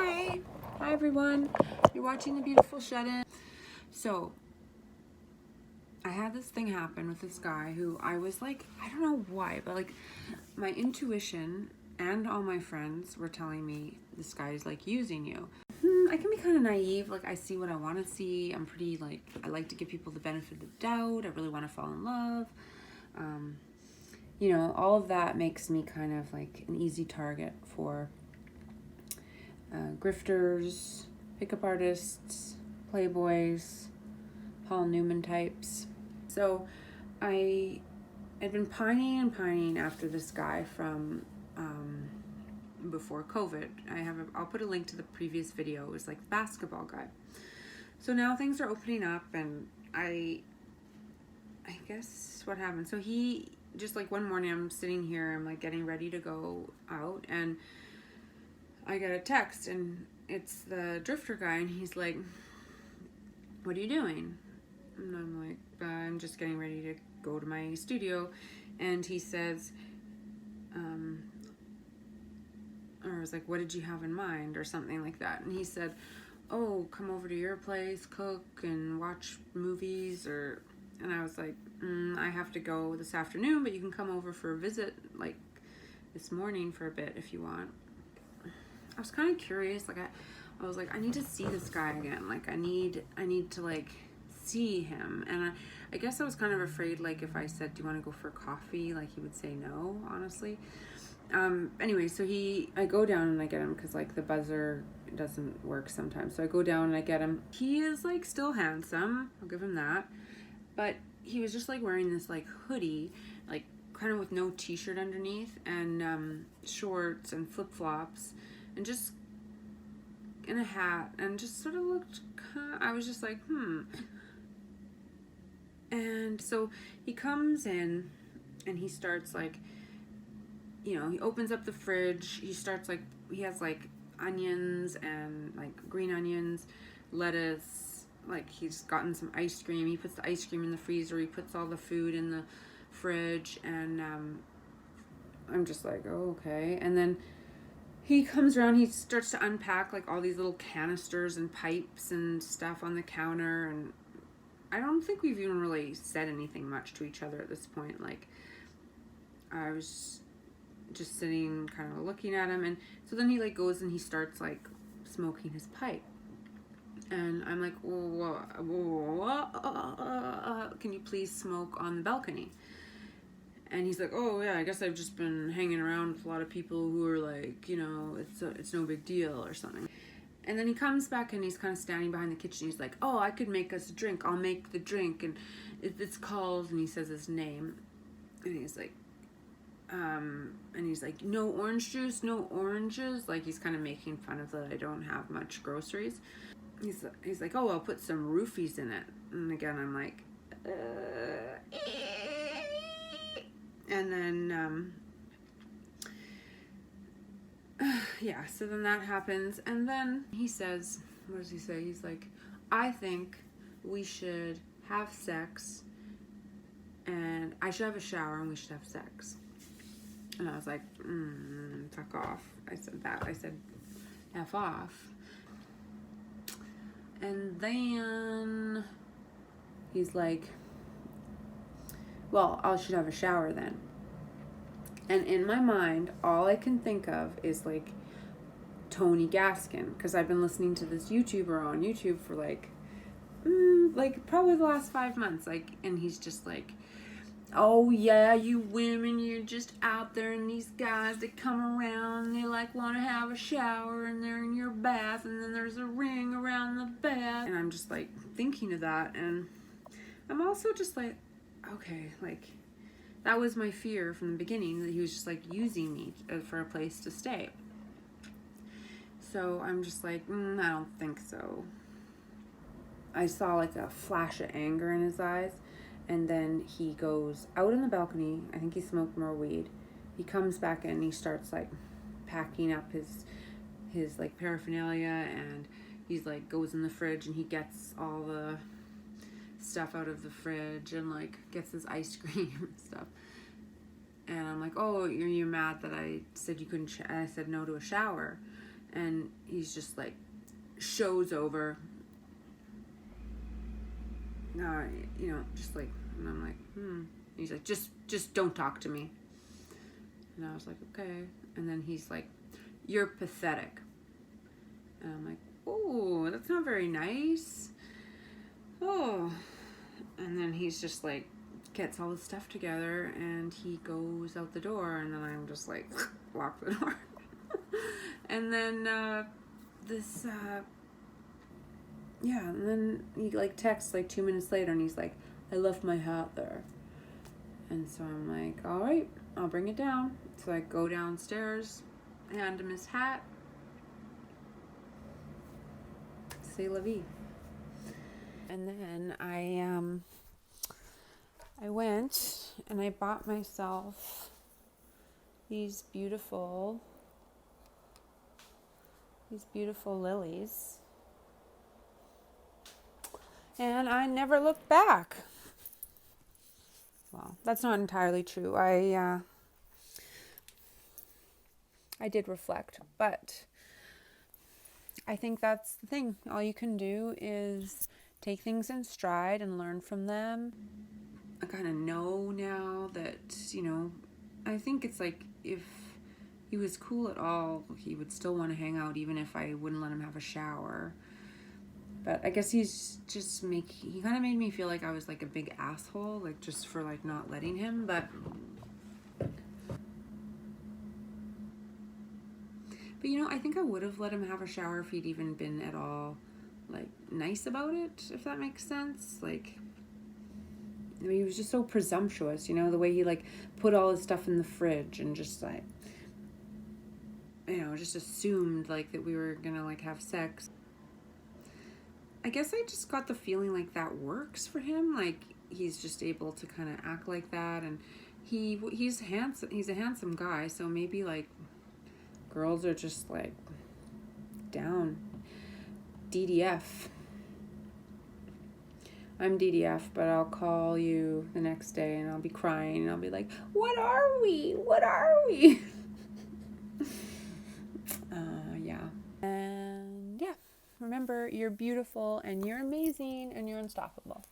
Hi everyone. You're watching The Beautiful Shut-In. So, I had this thing happen with this guy who I was like, I don't know why, but like my intuition and all my friends were telling me this guy is like using you. I can be kind of naive. Like I see what I want to see. I'm pretty like, I like to give people the benefit of the doubt. I really want to fall in love. You know, all of that makes me kind of like an easy target for grifters, pickup artists, playboys, Paul Newman types. So I had been pining after this guy from before COVID. I'll put a link to the previous video. It was like the basketball guy. So now things are opening up, and I guess what happened. So he just like one morning I'm sitting here, I'm like getting ready to go out, and I get a text, and it's the drifter guy, and he's like, "What are you doing?" And I'm like, "I'm just getting ready to go to my studio." And he says, or I was like, "What did you have in mind?" or something like that. And he said, "Oh, come over to your place, cook and watch movies," and I was like, "I have to go this afternoon, but you can come over for a visit like this morning for a bit if you want." I was kind of curious. Like I was like, I need to see this guy again. Like I need to like see him. And I guess I was kind of afraid, like if I said, "Do you want to go for coffee?" like he would say no, honestly. Anyway, so I go down and I get him, because like the buzzer doesn't work sometimes. So I go down and I get him. He is like still handsome, I'll give him that. But he was just like wearing this like hoodie, like kind of with no t-shirt underneath, and shorts and flip-flops, and just in a hat, and just sort of looked I was just like, And so he comes in and he starts like, you know, he opens up the fridge. He starts like, he has like onions and like green onions, lettuce, like he's gotten some ice cream. He puts the ice cream in the freezer. He puts all the food in the fridge, and I'm just like, oh, okay. And then he comes around, he starts to unpack like all these little canisters and pipes and stuff on the counter, and I don't think we've even really said anything much to each other at this point. Like I was just sitting kind of looking at him, and so then he like goes and he starts like smoking his pipe, and I'm like, can you please smoke on the balcony? And he's like, "Oh yeah, I guess I've just been hanging around with a lot of people who are like, you know, it's no big deal," or something. And then he comes back and he's kind of standing behind the kitchen. He's like, "Oh, I could make us a drink. I'll make the drink, and it's called," and he says his name, and he's like, "No orange juice, no oranges." Like he's kind of making fun of that I don't have much groceries. He's like, "Oh, I'll put some roofies in it." And again, I'm like, and then yeah, so then that happens, and then he says, what does he say? He's like, "I think we should have sex, and I should have a shower, and we should have sex." And I was like, fuck off. I said that. I said, F off. And then he's like, "Well, I should have a shower then." And in my mind, all I can think of is like Tony Gaskin, because I've been listening to this YouTuber on YouTube for like probably the last 5 months. Like, and he's just like, "Oh yeah, you women, you're just out there, and these guys that come around, and they like want to have a shower, and they're in your bath, and then there's a ring around the bath." And I'm just like thinking of that, and I'm also just like, okay, like that was my fear from the beginning, that he was just like using me for a place to stay. So I'm just like, I don't think so. I saw like a flash of anger in his eyes, and then he goes out on the balcony. I think he smoked more weed. He comes back in and he starts like packing up his like paraphernalia, and he's like goes in the fridge and he gets all the stuff out of the fridge and like gets his ice cream and stuff. And I'm like, "Oh, you're mad that I said you couldn't I said no to a shower." And he's just like, show's over. Just like, and I'm like, He's like, just don't talk to me. And I was like, okay. And then he's like, you're pathetic. And I'm like, oh, that's not very nice. Oh. And then he's just like, gets all his stuff together and he goes out the door. And then I'm just like, lock the door. And then and then he like texts like 2 minutes later and he's like, I left my hat there. And so I'm like, all right, I'll bring it down. So I go downstairs, hand him his hat. C'est la vie. And then I went and I bought myself these beautiful lilies. And I never looked back. Well, that's not entirely true. I did reflect, but I think that's the thing. All you can do is take things in stride and learn from them. I kind of know now that, I think it's like if he was cool at all, he would still want to hang out even if I wouldn't let him have a shower. But I guess he kind of made me feel like I was like a big asshole, like just for like not letting him. But I think I would have let him have a shower if he'd even been at all like nice about it, if that makes sense. Like, he was just so presumptuous, the way he like put all his stuff in the fridge and just like, just assumed like that we were gonna like have sex. I guess I just got the feeling like that works for him. Like, he's just able to kind of act like that, and he's handsome. He's a handsome guy, so maybe like girls are just like down. DDF. I'm DDF, but I'll call you the next day and I'll be crying and I'll be like, what are we? What are we? Yeah. And yeah. Remember, you're beautiful and you're amazing and you're unstoppable.